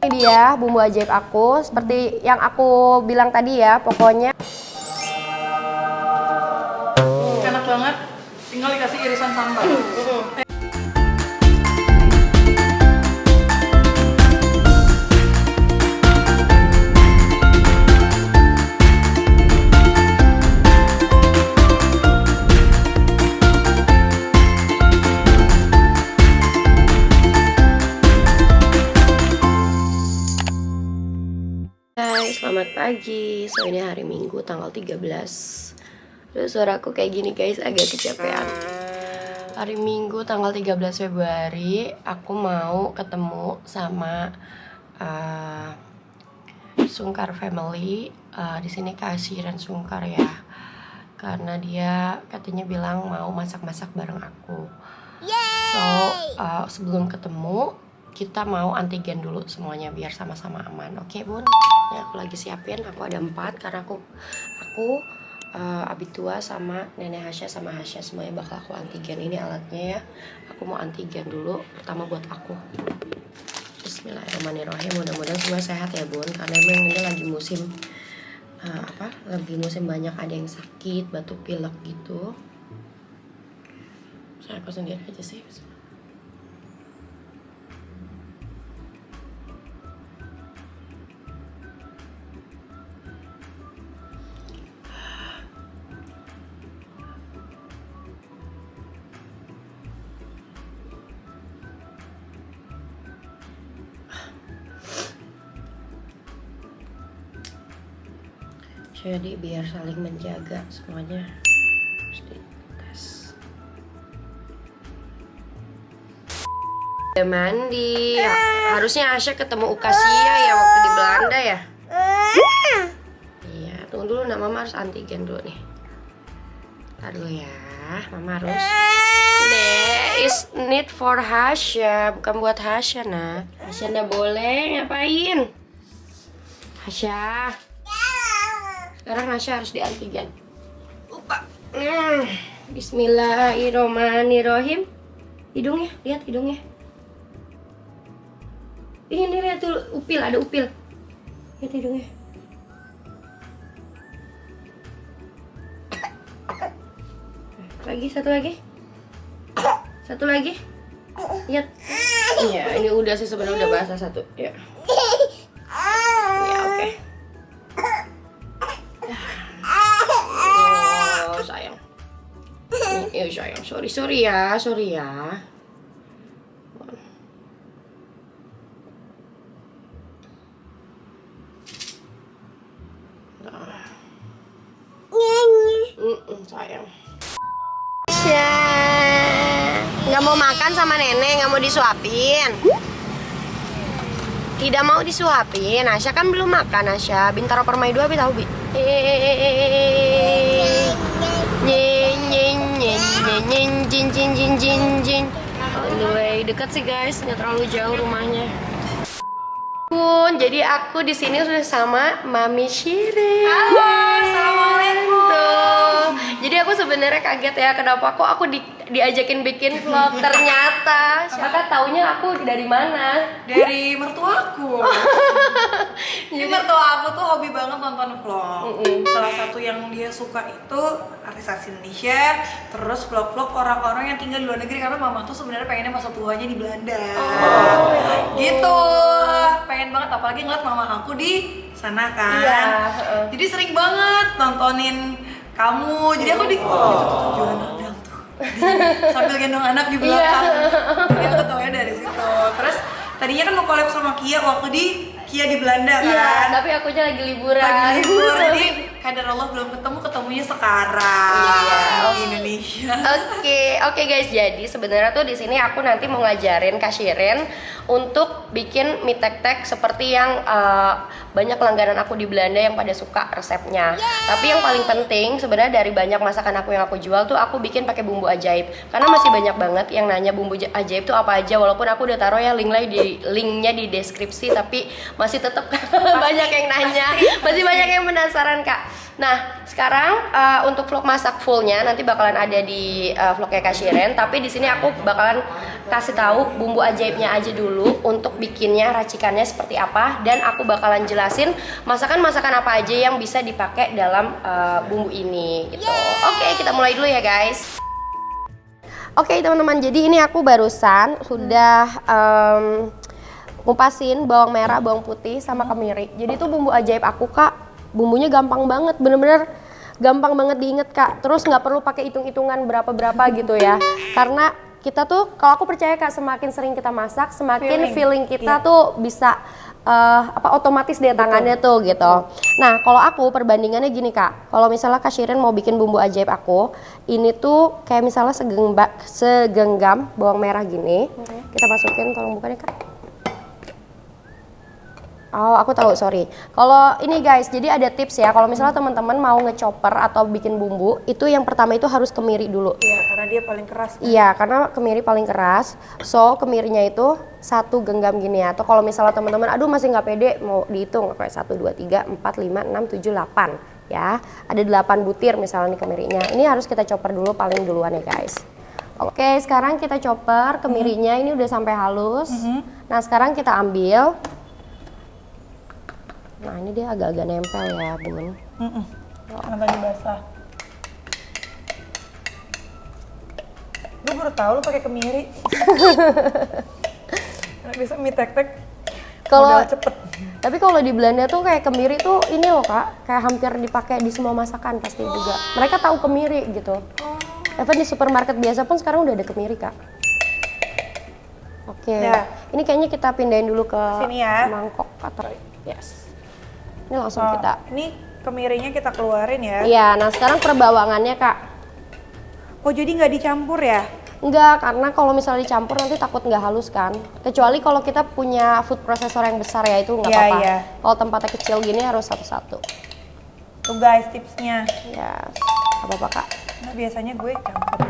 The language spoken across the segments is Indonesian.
Ini dia bumbu ajaib aku, seperti yang aku bilang tadi ya, pokoknya enak banget, tinggal dikasih irisan sambal. selamat pagi. So ini hari Minggu tanggal 13. Terus suaraku kayak gini guys, agak kecapean. Hari Minggu tanggal 13 Februari aku mau ketemu sama Sungkar family. Di sini kehadiran Sungkar ya. Karena dia katanya bilang mau masak-masak bareng aku. So sebelum ketemu kita mau antigen dulu semuanya biar sama-sama aman. Oke bun, ya, aku lagi siapin. Aku ada 4 karena aku Abitua sama Nenek Hasya sama Hasya semuanya bakal aku antigen. Ini alatnya ya. Aku mau antigen dulu. Pertama buat aku. Bismillahirrahmanirrahim. Mudah-mudahan semua sehat ya bun. Karena memang ini lagi musim lagi musim banyak ada yang sakit, batuk pilek gitu. Saya aku sendiri aja sih. Jadi biar saling menjaga semuanya harus dites. Udah mandi. Harusnya Asya ketemu Ukasia ya waktu di Belanda ya. Iya, tunggu dulu nak, mama harus antigen dulu nih. Ntar dulu ya, mama harus. Is need for Hasya, bukan buat Hasya nak. Hasya nggak boleh ngapain? Hasya. Sekarang Hasya harus di antigen. Bismillahirrahmanirrahim. Hidungnya, lihat hidungnya. Ini lihat tuh upil, ada upil. Lihat hidungnya. Lagi satu lagi. Satu lagi. Lihat. Iya, ini udah sih sebenarnya udah basah satu. Ya. Ya oke. Sayang. Iya sayang, sorry ya. Sayang. Nggak mau makan sama nenek, nggak mau disuapin. Tidak mau disuapin. Asya kan belum makan Asya. Bintaro Permai 2 tahu bi. Jin. On the way, dekat sih guys, nggak terlalu jauh rumahnya. Bun, jadi aku di sini sudah sama Mami Shirin. Halo, assalamualaikum. Tuh. Jadi aku sebenarnya kaget ya, kenapa kok aku diajakin bikin vlog. Ternyata siapa taunya aku dari mana? Dari mertuaku. Jadi mertua aku tuh hobi banget nonton vlog. Salah satu yang dia suka itu artis Indonesia, terus vlog-vlog orang-orang yang tinggal di luar negeri karena mama tuh sebenarnya pengennya masa tuanya di Belanda. Gitu. Pengen banget apalagi ngeliat mama aku di sana kan. Iya, Jadi sering banget nontonin kamu. Jadi aku di itu tuh jualan rendang tuh. Sambil gendong anak di belakang. Jadi aku taunya dari situ. Terus tadinya kan mau collab sama Kia waktu di Kia di Belanda kan. Iya, tapi akunya lagi liburan. Jadi kadar Allah belum ketemunya sekarang di Indonesia. Oke guys, jadi sebenarnya tuh di sini aku nanti mau ngajarin Kak Shirin untuk bikin mie tek-tek seperti yang banyak langganan aku di Belanda yang pada suka resepnya. Tapi yang paling penting sebenarnya dari banyak masakan aku yang aku jual tuh aku bikin pakai bumbu ajaib. Karena masih banyak banget yang nanya bumbu ajaib tuh apa aja, walaupun aku udah taruh ya linknya di deskripsi, tapi masih tetap banyak yang nanya, masih banyak yang penasaran Kak. Nah, sekarang untuk vlog masak fullnya nanti bakalan ada di vlognya Kak Shiren. Tapi di sini aku bakalan kasih tahu bumbu ajaibnya aja dulu untuk bikinnya, racikannya seperti apa. Dan aku bakalan jelasin masakan-masakan apa aja yang bisa dipakai dalam bumbu ini gitu. Oke, kita mulai dulu ya guys. Oke teman-teman, jadi ini aku barusan sudah ngupasin bawang merah, bawang putih, sama kemiri. Jadi itu bumbu ajaib aku Kak. Bumbunya gampang banget, bener-bener gampang banget diinget Kak. Terus nggak perlu pakai hitung-hitungan berapa-berapa gitu ya. Karena kita tuh, kalau aku percaya Kak, semakin sering kita masak, semakin feeling kita tuh bisa otomatis deh tangannya tuh gitu. Nah kalau aku perbandingannya gini Kak, kalau misalnya Kak Shiren mau bikin bumbu ajaib aku, ini tuh kayak misalnya segenggam bawang merah gini, kita masukin, tolong buka deh Kak. Oh, aku tahu, sorry. Kalau ini guys, jadi ada tips ya. Kalau misalnya teman-teman mau ngechopper atau bikin bumbu, itu yang pertama itu harus kemiri dulu. Iya, karena dia paling keras. Kan? Iya, karena kemiri paling keras. So, kemirinya itu 1 genggam gini ya. Atau kalau misalnya teman-teman, aduh masih nggak pede, mau dihitung kayak 1, 2, 3, 4, 5, 6, 7, 8. Ya, ada 8 butir misalnya nih kemirinya. Ini harus kita chopper dulu paling duluan ya guys. Oke, sekarang kita chopper kemirinya ini udah sampai halus. Nah, sekarang kita ambil. Nah ini dia agak-agak nempel ya bun. Kenapa dibasah? Gue baru tahu lu pakai kemiri. Karena bisa mie tek-tek. Kalau cepet. Tapi kalau di Belanda tuh kayak kemiri tuh ini loh Kak, kayak hampir dipakai di semua masakan pasti juga. Mereka tahu kemiri gitu. Even di supermarket biasa pun sekarang udah ada kemiri Kak. Oke. Ya. Ini kayaknya kita pindahin dulu ke sini ya. mangkok atau yes. Ini langsung kita. Ini kemirinya kita keluarin ya? Iya, nah sekarang perbawangannya Kak. Oh jadi nggak dicampur ya? Enggak, karena kalau misalnya dicampur nanti takut nggak halus kan. Kecuali kalau kita punya food processor yang besar ya itu nggak apa-apa. Iya. Kalau tempatnya kecil gini harus satu-satu. Tuh guys tipsnya. Ya, apa-apa Kak. Nah biasanya gue campur.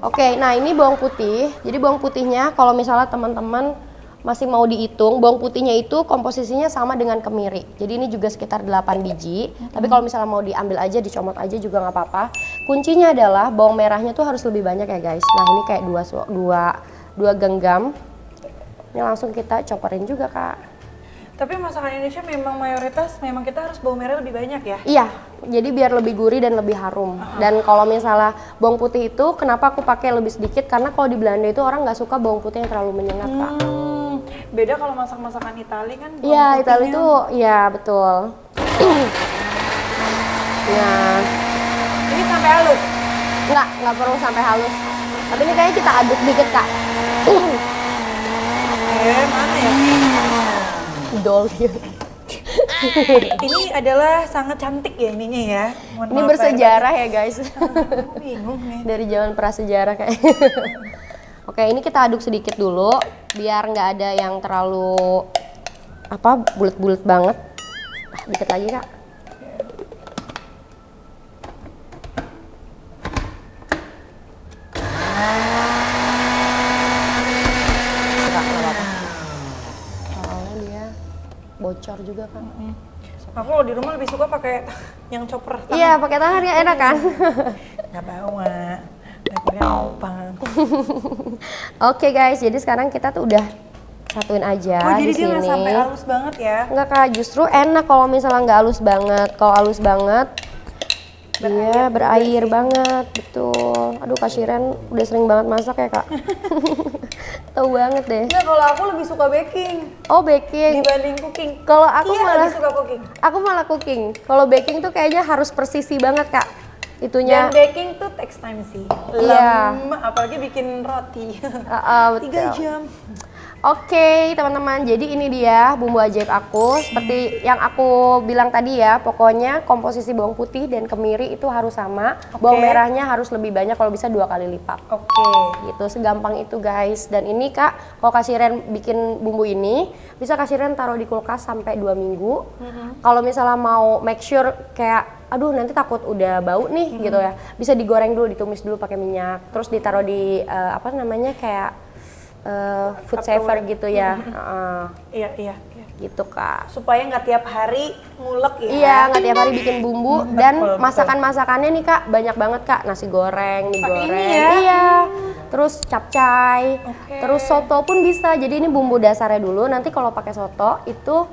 Oke, nah ini bawang putih. Jadi bawang putihnya kalau misalnya teman-teman masih mau dihitung, bawang putihnya itu komposisinya sama dengan kemiri. Jadi ini juga sekitar 8 biji. Tapi kalau misalnya mau diambil aja, dicomot aja juga nggak apa-apa. Kuncinya adalah bawang merahnya tuh harus lebih banyak ya guys. Nah ini kayak dua genggam. Ini langsung kita chopperin juga Kak. Tapi masakan Indonesia memang mayoritas memang kita harus bawang merah lebih banyak ya? Iya, jadi biar lebih gurih dan lebih harum. Dan kalau misalnya bawang putih itu, kenapa aku pakai lebih sedikit? Karena kalau di Belanda itu orang nggak suka bawang putih yang terlalu menyengat Kak. Beda kalau masak-masakan Itali kan? Iya, Itali itu, ya betul. Nah, ini sampai halus? nggak perlu sampai halus. Tapi ini kayaknya kita aduk dikit Kak. Mana ya? Dol dia. Ini adalah sangat cantik ya ininya ya. Ini bersejarah ya guys. Bingung nih. Dari zaman prasejarah kayak. Oke, ini kita aduk sedikit dulu biar nggak ada yang terlalu bulet-bulet banget. Dikit lagi Kak. Soalnya dia bocor juga kan. Aku kalau di rumah lebih suka pakai yang chopper tangan. Iya, pakai tangan ya enak kan. Nggak mau Mak. Dapurnya numpang. Oke guys, jadi sekarang kita tuh udah satuin aja Oh jadi di dia nggak sini. sampai halus banget ya? Enggak Kak, justru enak kalau misalnya nggak halus banget. Kalau halus banget, dia berair banget, betul. Aduh Kak Shiren udah sering banget masak ya Kak. Tahu banget deh. Nggak, kalau aku lebih suka baking Oh baking. dibanding cooking. Kalau aku Iya malah lebih suka cooking. Aku malah cooking. Kalau baking tuh kayaknya harus presisi banget Kak. Itunya. Dan baking tuh takes time sih. Iya. Apalagi bikin roti. Betul. 3 jam. Oke teman-teman, jadi ini dia bumbu ajaib aku. Seperti yang aku bilang tadi ya, pokoknya komposisi bawang putih dan kemiri itu harus sama. Bawang merahnya harus lebih banyak, kalau bisa 2 kali lipat. Oke. Gitu, segampang itu guys. Dan ini Kak, kalau Kak Shiren bikin bumbu ini, bisa Kak Shiren taruh di kulkas sampai 2 minggu. Kalau misalnya mau make sure kayak aduh nanti takut udah bau nih gitu ya, bisa digoreng dulu, ditumis dulu pakai minyak, terus ditaruh di kayak food saver gitu ya. Iya, iya. Gitu Kak. Supaya nggak tiap hari ngulek ya. Iya, nggak tiap hari bikin bumbu dan betul. masakan-masakannya nih Kak banyak banget Kak, nasi goreng, mie Pakai goreng, ini ya? iya. Terus capcay, Oke. terus soto pun bisa. Jadi ini bumbu dasarnya dulu. Nanti kalau pakai soto itu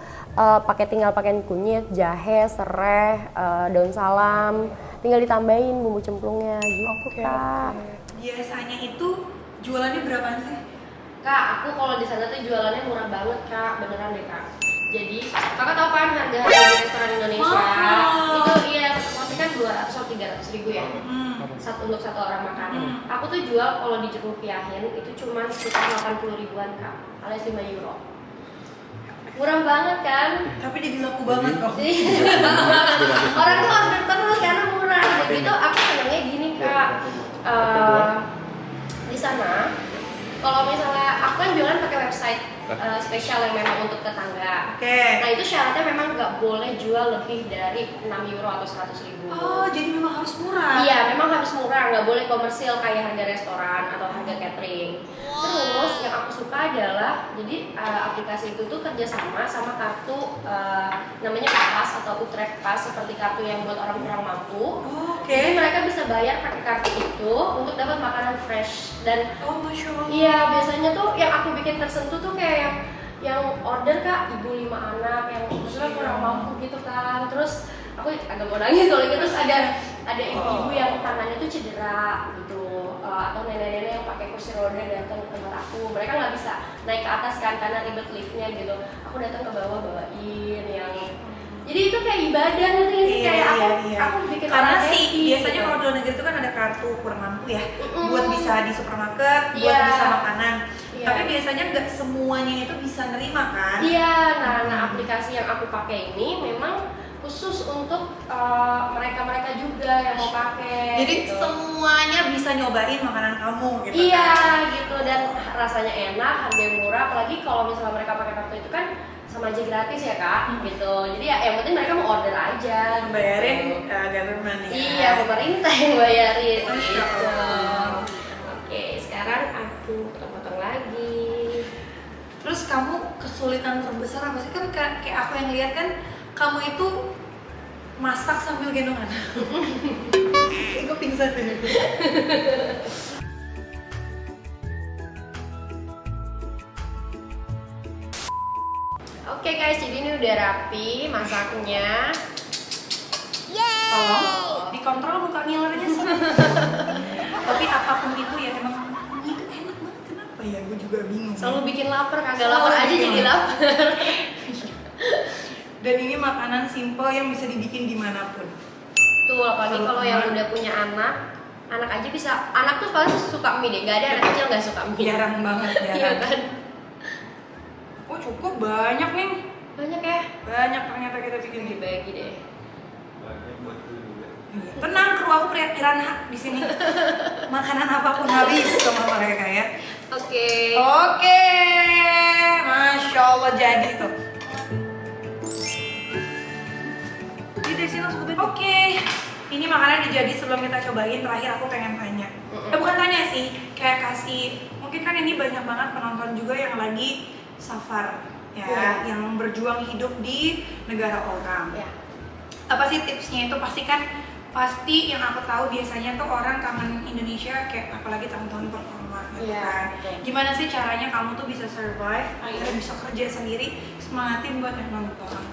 tinggal pakai kunyit, jahe, serai, daun salam. Tinggal ditambahin bumbu cemplungnya gitu Kak. Biasanya itu jualannya berapaan sih? Kak, aku kalau di sana tuh jualannya murah banget Kak, beneran deh Kak. Jadi, Kakak tahu kan harga di restoran Indonesia Mahal. itu iya pasti kan 200 atau 300 ribu ya untuk satu orang makan. Aku tuh jual kalau dirupiahin itu cuma sekitar 80 ribuan Kak, alias 5 euro. Murah banget kan? Tapi jadi laku banget kok. Orang tuh order terus karena murah. Jadi itu aku senangnya gini Kak. Di sana kalau misalnya aku kan jualan pakai website spesial yang memang untuk tetangga. Nah itu syaratnya memang nggak boleh jual lebih dari 6 euro atau 100 ribu. Oh, jadi memang harus murah. Iya, memang harus murah, nggak boleh komersil kayak harga restoran atau harga catering. Terus yang aku suka adalah jadi aplikasi itu tuh kerjasama sama kartu namanya Pass atau Utrecht Pass, seperti kartu yang buat orang kurang mampu. Jadi mereka bisa bayar pakai kartu itu untuk dapat makanan fresh dan Masya Allah. iya, biasanya tuh yang aku bikin tersentuh tuh kayak yang order Kak, ibu 5 anak yang kebetulan kurang mampu gitu kan. Terus aku agak mau nangis kalau gitu, terus ada ibu-ibu yang tangannya tuh cedera gitu, atau nenek-nenek yang pakai kursi roda datang ke tempat aku. Mereka nggak bisa naik ke atas kan karena ribet liftnya gitu. Aku datang ke bawah bawain yang jadi itu kayak ibadah gitu sih, kayak aku bikin karena orang sih happy, biasanya gitu. kalau di luar negeri itu kan ada kartu kurang mampu ya, buat bisa di supermarket, buat Iya. bisa makanan. Iya. Tapi biasanya nggak semuanya itu bisa nerima kan? Iya, nah aplikasi yang aku pakai ini memang khusus untuk mereka-mereka juga yang mau pakai. Jadi gitu. semuanya bisa nyobain makanan kamu gitu. Iya, kan? gitu, dan rasanya enak, harganya murah. Apalagi kalau misalnya mereka pakai kartu itu kan sama aja gratis ya Kak, gitu. Jadi ya yang penting mereka mau order aja. Bayarin gitu. government ya. Iya, pemerintah yang bayarin. Masya Gitu. Allah. Oke, sekarang aku potong-potong lagi. Terus kamu kesulitan terbesar apa sih? Kan kayak aku yang lihat kan kamu itu masak sambil gendongan. Gue pingsan deh. Oke guys, jadi ini udah rapi masaknya. Tolong dikontrol muka ngilernya sih. Tapi apapun itu ya emang ini tuh enak banget. Kenapa ya? Gue juga bingung. Selalu bikin lapar, kagak Selalu lapar aja bikin jadi lapar. lapar. Dan ini makanan simple yang bisa dibikin dimanapun. Tuh, apalagi kalau yang udah punya anak aja bisa. Anak tuh paling suka mie deh, gak ada anak kecil gak suka mie. Jarang banget, Iya jarang. kan? Oh cukup banyak nih. Banyak ya? Banyak ternyata kita bikin nih. Dibagi deh. Tenang, kru aku piranha di sini. Makanan apapun habis sama mereka ya. Oke. Oke, Masya Allah jadi tuh. Jadi dari sini langsung ke Oke, ini makanan udah jadi. Sebelum kita cobain, terakhir aku pengen tanya. Bukan tanya sih, kayak kasih. Mungkin kan ini banyak banget penonton juga yang lagi safar ya, yang berjuang hidup di negara orang. Ya. Apa sih tipsnya itu? Pasti yang aku tahu biasanya tuh orang kangen Indonesia, kayak apalagi tahun-tahun pertama gitu kan. Betul. Gimana sih caranya kamu tuh bisa survive, akhirnya bisa kerja sendiri, semangatin buat yang nonton orang.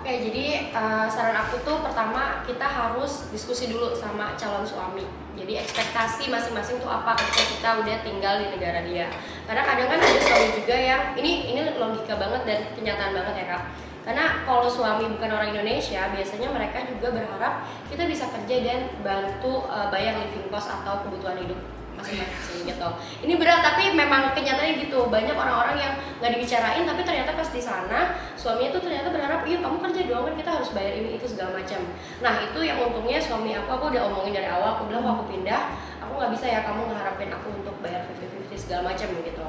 Oke, jadi saran aku tuh pertama kita harus diskusi dulu sama calon suami. Jadi ekspektasi masing-masing tuh apa ketika kita udah tinggal di negara dia. Karena kadang kan ada suami juga yang ini logika banget dan kenyataan banget ya Kak. Karena kalau suami bukan orang Indonesia, biasanya mereka juga berharap kita bisa kerja dan bantu bayar living cost atau kebutuhan hidup masing-masing gitu. Ini berat tapi memang kenyataannya gitu. Banyak orang-orang yang nggak dibicarain tapi ternyata pas di sana suaminya tuh ternyata berharap, iya kamu kerja doang kan kita harus bayar ini itu segala macam. Nah itu yang untungnya suami aku udah omongin dari awal. Aku bilang kalau aku pindah, aku nggak bisa ya kamu ngeharapin aku untuk bayar 50-50 segala macam gitu.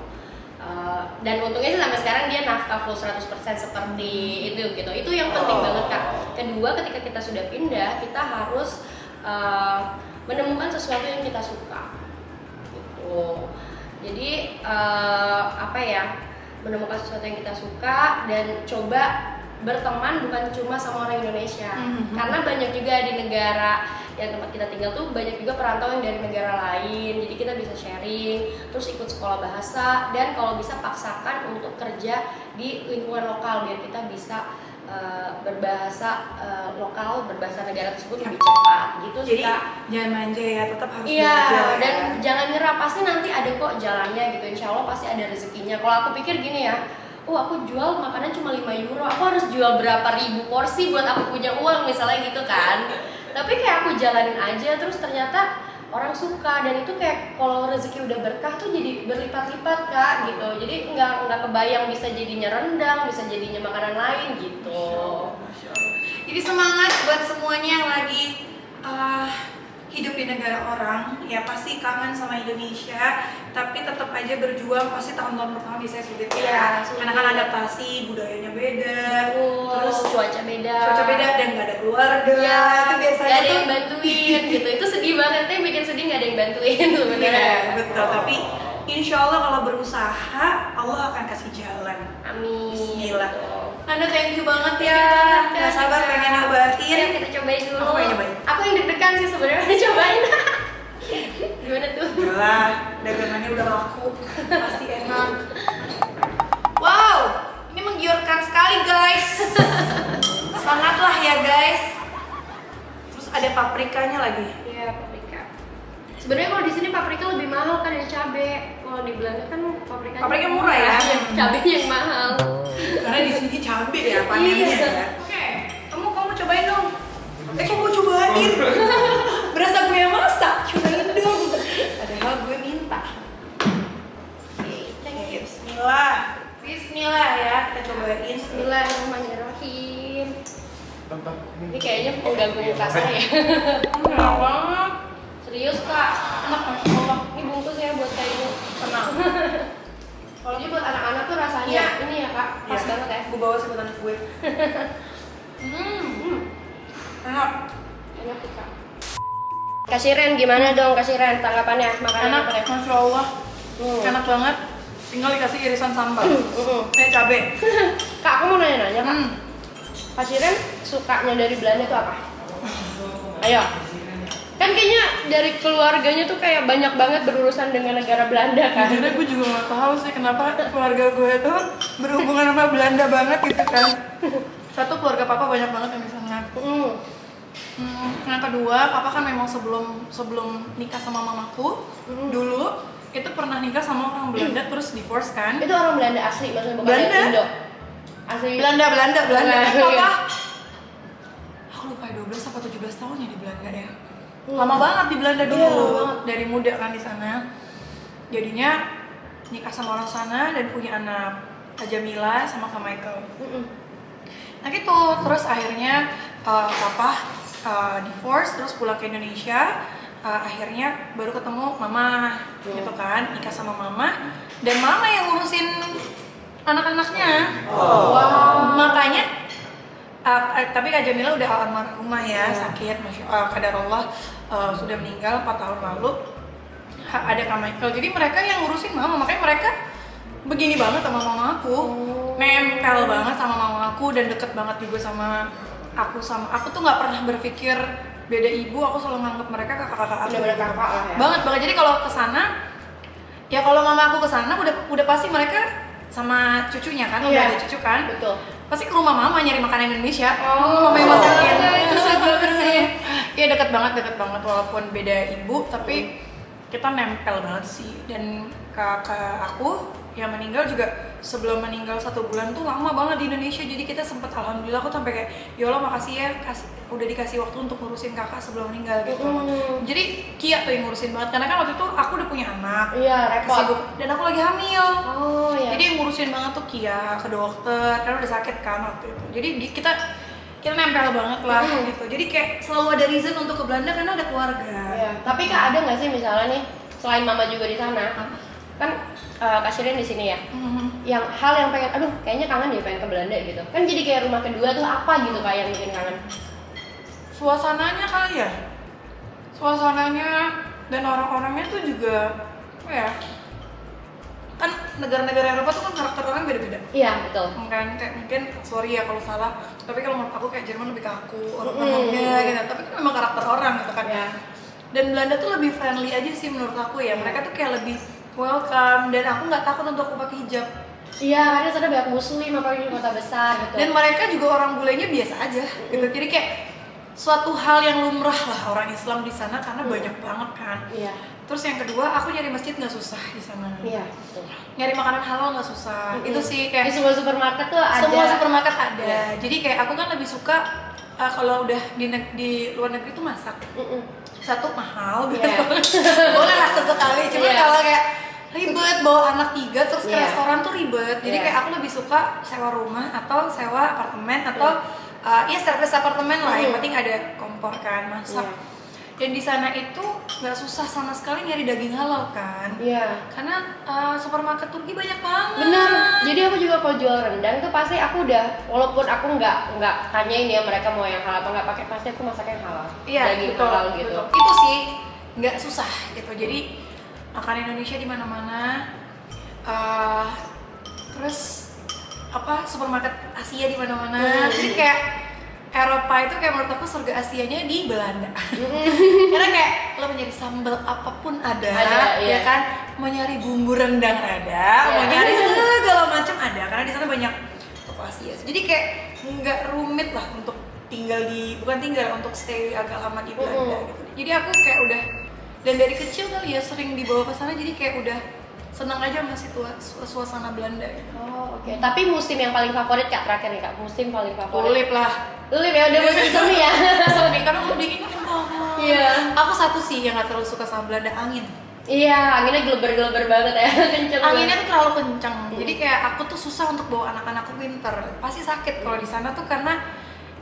Dan untungnya sih sampai sekarang dia nafkah full 100% seperti itu gitu. Itu yang penting banget Kak. Kedua, ketika kita sudah pindah, kita harus menemukan sesuatu yang kita suka gitu. Jadi apa ya, menemukan sesuatu yang kita suka dan coba berteman bukan cuma sama orang Indonesia. Karena banyak juga di negara yang tempat kita tinggal tuh banyak juga perantau yang dari negara lain. Jadi kita bisa sharing, terus ikut sekolah bahasa, dan kalau bisa paksakan untuk kerja di lingkungan lokal biar kita bisa berbahasa lokal, berbahasa negara tersebut lebih cepat gitu sih. Jadi Kak. jangan manja ya, tetap harus Iya, belajar ya. dan jangan nyerah, pasti nanti ada kok jalannya gitu. Insya Allah pasti ada rezekinya. Kalau aku pikir gini ya, aku jual makanan cuma 5 euro, aku harus jual berapa ribu porsi buat aku punya uang misalnya gitu kan. Tapi kayak aku jalanin aja, terus ternyata orang suka, dan itu kayak kalau rezeki udah berkah tuh jadi berlipat-lipat Kak gitu. Jadi nggak kebayang bisa jadinya rendang, bisa jadinya makanan lain gitu. Jadi semangat buat semuanya yang lagi hidup di negara orang, ya pasti kangen sama Indonesia, tapi tetap aja berjuang. Pasti tahun-tahun pertama biasanya sulit Iya, ya, sulit. karena kan adaptasi, budayanya beda, Terus cuaca beda, dan nggak ada keluarga, ya, itu biasanya gak ada tuh yang bantuin gitu. Itu sedih banget, itu yang bikin sedih, gak ada yang bantuin sebenarnya. iya, betul. Tapi insya Allah kalau berusaha, Allah akan kasih jalan. Amin. Bismillah. Gitu. Nanda, thank you banget Thank ya, you banget, Kak. nggak sabar pengen nyobain. Ayo kita cobain dulu. Aku pengen nyobain. Aku yang deg-degan sih sebenarnya udah cobain. Gimana tuh? Yalah, dagangannya udah laku, pasti enak. Wow, ini menggiurkan sekali guys. Sangatlah ya guys. Terus ada paprikanya lagi. Iya, paprika. Sebenarnya kalau di sini paprika lebih mahal kan dari cabe. Kalau di Belanda kan paprika murah ya. Cabenya yang mahal. Karena di sini cabe ya panennya Iya. ya. Oke, kamu cobain dong. Kok mau cobain? Berasa gue yang masak, cobain dong. Padahal gue minta. Oke, thank you. Bismillah. Bismillah ya, kita cobain. Bismillahirrahmanirrahim. Ini kayaknya mengganggu muka saya. Enak banget. Serius Kak? Enak, Masya Allah. Ini bungkusnya buat kayak ini. Tenang. Kalau ini buat anak-anak tuh rasanya Iya. ini ya Kak, pas Iya. banget ya. Gue bawa sebutan gue. Enak. Enak tuh Kak. Kasiren gimana dong Kasiren tanggapannya makanan Enak, apa ya? Masya Allah. Hmm. Enak banget. Tinggal dikasih irisan sambal. Cabe. Kak, aku mau nanya-nanya Kak. Hmm. Kasiren sukanya dari Belanda tuh apa? Ayo. Kan kayaknya dari keluarganya tuh kayak banyak banget berurusan dengan negara Belanda kan. Jujurnya gue juga gak tahu sih kenapa keluarga gue tuh berhubungan sama Belanda banget gitu kan. Satu, keluarga papa banyak banget yang di sana. Yang kedua, papa kan memang sebelum nikah sama mamaku dulu itu pernah nikah sama orang Belanda terus divorce kan. Itu orang Belanda asli, maksudnya bukan Belanda. dari Indo. Asli. Belanda. Nah, Papa, aku lupa 12 atau 17 tahun ya di Belanda ya. Lama banget di Belanda dulu, Iya, lama banget. dari muda kan di sana. Jadinya nikah sama orang sana dan punya anak, Kak Jamila sama Kak Michael. Nah gitu, terus akhirnya papa divorce, terus pulang ke Indonesia. Akhirnya baru ketemu mama, gitu kan, nikah sama mama. Dan mama yang ngurusin anak-anaknya. Wow. Makanya tapi Kak Jamila udah almarhumah ya, sakit, qadarullah, sudah meninggal 4 tahun lalu. Ada Kak Michael, jadi mereka yang ngurusin mama, makanya mereka begini banget sama mama aku, nempel banget sama mama aku dan deket banget juga sama aku. Aku tuh nggak pernah berpikir beda ibu, aku selalu nganggap mereka kakak-kakak aku. Bener-bener kakak lah ya. Banget. Jadi kalau kesana, ya kalau mama aku kesana udah pasti mereka sama cucunya kan, udah Iya. ada cucu kan. Betul. Pasti ke rumah mama nyari makanan Indonesia. Oh, Mama yang masakin. itu seru banget sih. Iya, deket banget walaupun beda ibu, tapi kita nempel banget sih. Dan kakak aku yang meninggal juga sebelum meninggal 1 bulan tuh lama banget di Indonesia. Jadi kita sempet, alhamdulillah aku sampai kayak, ya Allah makasih ya, udah dikasih waktu untuk ngurusin kakak sebelum meninggal gitu. Jadi Kia tuh yang ngurusin banget, karena kan waktu itu aku udah punya anak. Iya, repot. Kesibuk, dan aku lagi hamil. Oh iya. Jadi yang ngurusin banget tuh Kia ke dokter, karena udah sakit kan waktu itu. Jadi kita nempel banget lah gitu. Jadi kayak selalu ada reason untuk ke Belanda karena ada keluarga. Iya. Tapi Kak, ada nggak sih misalnya nih, selain mama juga di sana, kan Kak Shirin di sini ya, yang hal yang pengen, aduh kayaknya kangen ya pengen ke Belanda gitu. Kan jadi kayak rumah kedua tuh apa gitu Kak yang bikin kangen? Suasananya kali ya, suasananya dan orang-orangnya tuh juga apa ya, negara-negara Eropa tuh kan karakter orang beda-beda. Iya, betul. Kan kayak mungkin sorry ya kalau salah, tapi kalau menurut aku kayak Jerman lebih kaku orangnya gitu. Tapi kan memang karakter orang gitu kan. Iya. Dan Belanda tuh lebih friendly aja sih menurut aku ya. Mereka tuh kayak lebih welcome dan aku nggak takut untuk aku pakai hijab. Iya, karena sana banyak muslim apalagi di kota besar gitu. Dan mereka juga orang bulenya biasa aja gitu. Jadi kayak suatu hal yang lumrah lah orang Islam di sana karena banyak banget kan. Iya. Terus yang kedua, aku nyari masjid nggak susah di sana. Iya, betul. Nyari makanan halal nggak susah. Itu sih Di kayak semua supermarket tuh ada. semua supermarket ada. Jadi kayak aku kan lebih suka kalau udah di luar negeri tuh masak. Satu mahal, boleh lah sesekali. Cuma kalau kayak ribet bawa anak 3 terus ke restoran tuh ribet. Jadi kayak aku lebih suka sewa rumah atau sewa apartemen atau ya service apartemen lah. Yang penting ada kompor kan, masak. Dan di sana itu nggak susah sama sekali nyari daging halal kan. Iya. Karena supermarket Turki banyak banget. Bener. Jadi aku juga kalau jual rendang tuh pasti aku udah, walaupun aku nggak tanyain ya mereka mau yang halal apa nggak pakai, pasti aku masak yang halal. Iya, Daging betul, halal gitu. betul. Itu sih nggak susah gitu. Jadi makan Indonesia di mana-mana. Terus supermarket Asia di mana-mana. Jadi kayak Eropa itu kayak menurut aku surga Asianya di Belanda. Karena kayak lo mau nyari sambal apapun ada ya kan, mau nyari bumbu rendang ada, mau nyari segala macam ada karena di sana banyak toko Asia. Jadi kayak nggak rumit lah untuk untuk stay agak lama di Belanda gitu. Jadi aku kayak udah, dan dari kecil kali ya sering dibawa ke sana, jadi kayak udah senang aja masih suasana Belanda gitu. Oh, oke. Tapi musim yang paling favorit Kak, terakhir nih Kak, musim paling favorit. Tulip lah. Tulip ya, udah musim semi ya. Semi, karena kalau dingin kan Iya. Aku satu sih yang gak terlalu suka sama Belanda, angin. Iya, anginnya geleber-geleber banget ya, kenceng. Anginnya tuh terlalu kencang. Jadi kayak aku tuh susah untuk bawa anak-anakku winter. Pasti sakit kalau di sana tuh karena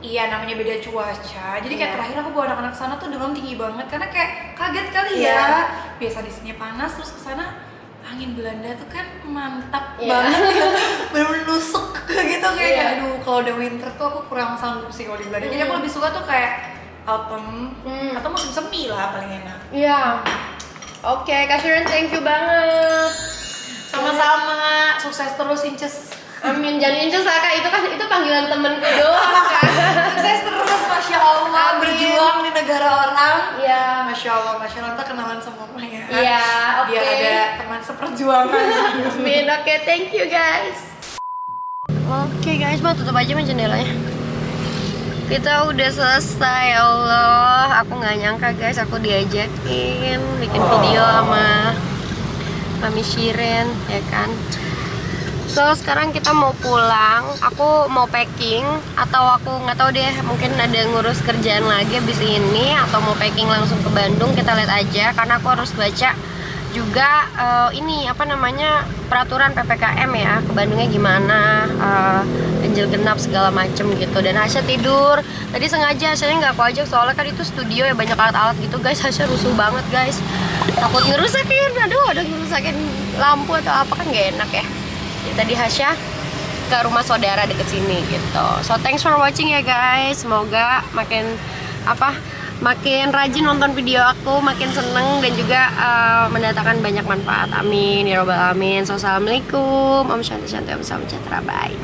namanya beda cuaca. Jadi kayak terakhir aku bawa anak-anak sana tuh demam tinggi banget karena kayak kaget kali ya. Biasa di sini panas, terus ke sana angin Belanda tuh kan mantap banget ya, bener-bener nusuk gitu kayak aduh kalau udah winter tuh aku kurang sanggup sih kalau di Belanda. Jadi aku lebih suka tuh kayak autumn atau musim semi lah paling enak. Iya. Oke, Kak Shirin, thank you banget. Sama-sama, sukses terus Inces. Amin, jangan inces lah Kak, itu panggilan temenku doang Kak. Sukses terus, Masya Allah. Amin. Berjuang di negara orang. Iya. Masya Allah, ntar kenalan sama Mama ya. Iya, oke. Biar ada teman seperjuangan. Amin, oke, thank you guys. Oke guys, mau tutup aja jendelanya. Kita udah selesai, ya Allah. Aku nggak nyangka guys, aku diajakin bikin video sama Mami Shirin, ya kan. So sekarang kita mau pulang, aku mau packing atau aku nggak tahu deh, mungkin ada ngurus kerjaan lagi abis ini atau mau packing langsung ke Bandung, kita lihat aja karena aku harus baca juga peraturan PPKM ya ke Bandungnya gimana, ganjil genap segala macem gitu. Dan Hasya tidur tadi sengaja, Hasyanya nggak aku ajak soalnya kan itu studio ya banyak alat-alat gitu guys. Hasya rusuh banget guys, takut ngerusakin, ada ngerusakin lampu atau apa kan nggak enak ya. Jadi tadi Hasya ke rumah saudara deket sini gitu. So thanks for watching ya guys. Semoga makin rajin nonton video aku, makin seneng dan juga mendatangkan banyak manfaat. Amin ya robbal alamin. So assalamualaikum, om shanti, om salam sejahtera, bye.